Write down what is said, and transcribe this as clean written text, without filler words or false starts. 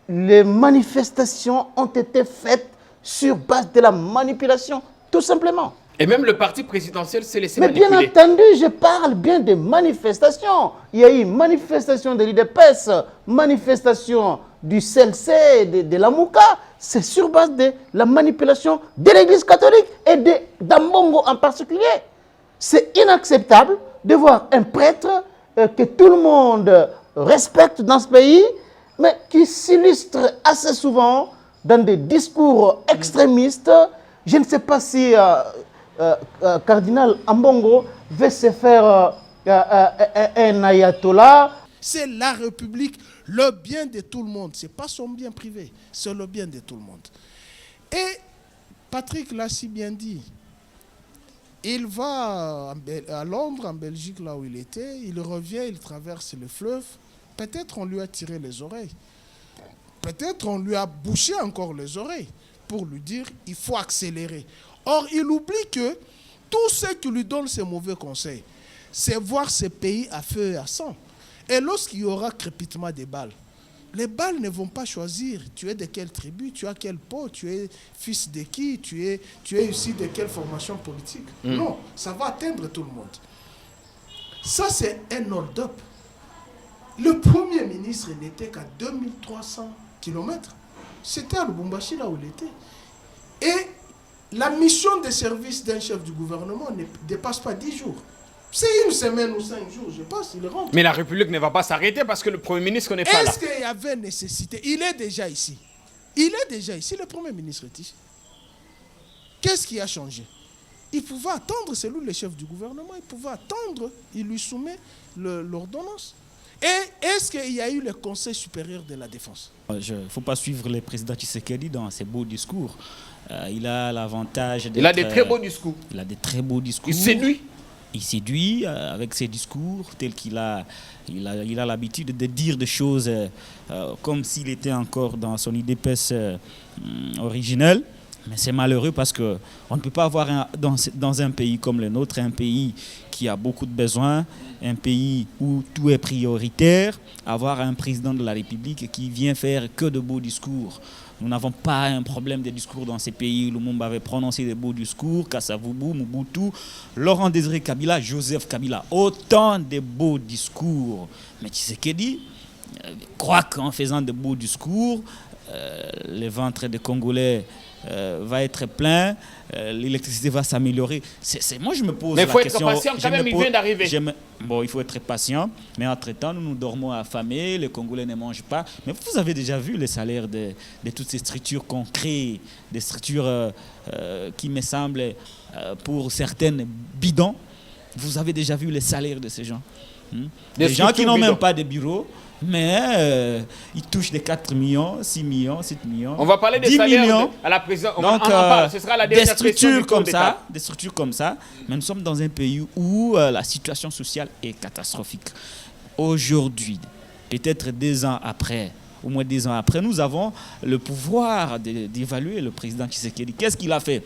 les manifestations ont été faites sur base de la manipulation, tout simplement. Et même le parti présidentiel s'est laissé Mais manipuler. bien entendu, je parle bien des manifestations. Il y a eu manifestation de l'IDPS, manifestation du CLC, de la Mouka. C'est sur base de la manipulation de l'Église catholique et d'Ambongo en particulier. C'est inacceptable de voir un prêtre que tout le monde respecte dans ce pays, mais qui s'illustre assez souvent dans des discours extrémistes. Je ne sais pas si cardinal Ambongo veut se faire un ayatollah. C'est la République, le bien de tout le monde. Ce n'est pas son bien privé, c'est le bien de tout le monde. Et Patrick l'a si bien dit. Il va à Londres, en Belgique, là où il était. Il revient, il traverse le fleuve. Peut-être on lui a tiré les oreilles. Peut-être on lui a bouché encore les oreilles pour lui dire il faut accélérer. Or, il oublie que tous ceux qui lui donnent ces mauvais conseils, c'est voir ces pays à feu et à sang. Et lorsqu'il y aura crépitement des balles, les balles ne vont pas choisir tu es de quelle tribu, tu as quelle peau, tu es fils de qui, tu es ici de quelle formation politique. Non, ça va atteindre tout le monde. Ça, c'est un hold-up. Le Premier ministre n'était qu'à 2300 km. C'était à Lubumbashi, là où il était. Et la mission de service d'un chef du gouvernement ne dépasse pas 10 jours. C'est une semaine ou 5 jours, je pense, il rentre. Mais la République ne va pas s'arrêter parce que le Premier ministre n'est pas là. Est-ce qu'il y avait nécessité? Il est déjà ici. Il est déjà ici, le Premier ministre est ici. Qu'est-ce qui a changé? Il pouvait attendre, c'est lui le chef du gouvernement, il pouvait attendre, il lui soumet l'ordonnance. Et est-ce qu'il y a eu le Conseil supérieur de la défense? Il ne faut pas suivre le président Tshisekedi dans ses beaux discours. Il a l'avantage d'être... Il a des très beaux discours. Il a des très beaux discours. Il séduit. Il séduit avec ses discours tels qu'il a. Il a l'habitude de dire des choses comme s'il était encore dans son IDPS originel. Mais c'est malheureux parce qu'on ne peut pas avoir dans un pays comme le nôtre, un pays qui a beaucoup de besoins, un pays où tout est prioritaire, avoir un président de la République qui vient faire que de beaux discours. Nous n'avons pas un problème de discours dans ces pays. Lumumba avait prononcé des beaux discours, Kasavubu, Mobutu, Laurent Désiré Kabila, Joseph Kabila. Autant de beaux discours. Mais Tshisekedi croit qu'en faisant de beaux discours, le ventre des Congolais va être plein, l'électricité va s'améliorer. Moi, je me pose la question. Mais il faut être patient quand même, il vient d'arriver. Bon, il faut être patient, mais entre-temps, nous dormons affamés, les Congolais ne mangent pas. Mais vous avez déjà vu les salaires de toutes ces structures qu'on crée, des structures qui me semblent, pour certaines, bidons. Vous avez déjà vu les salaires de ces gens. Des gens qui n'ont même pas de bureau, mais ils touchent des 4 millions, 6 millions, 7 millions. On va parler des salaires à la présidence. Donc, ce sera la dernière des structures comme ça, mais nous sommes dans un pays où la situation sociale est catastrophique. Aujourd'hui, peut-être 2 ans après, au moins 10 ans après, nous avons le pouvoir d'évaluer le président Tshisekedi. Qu'est-ce qu'il a fait?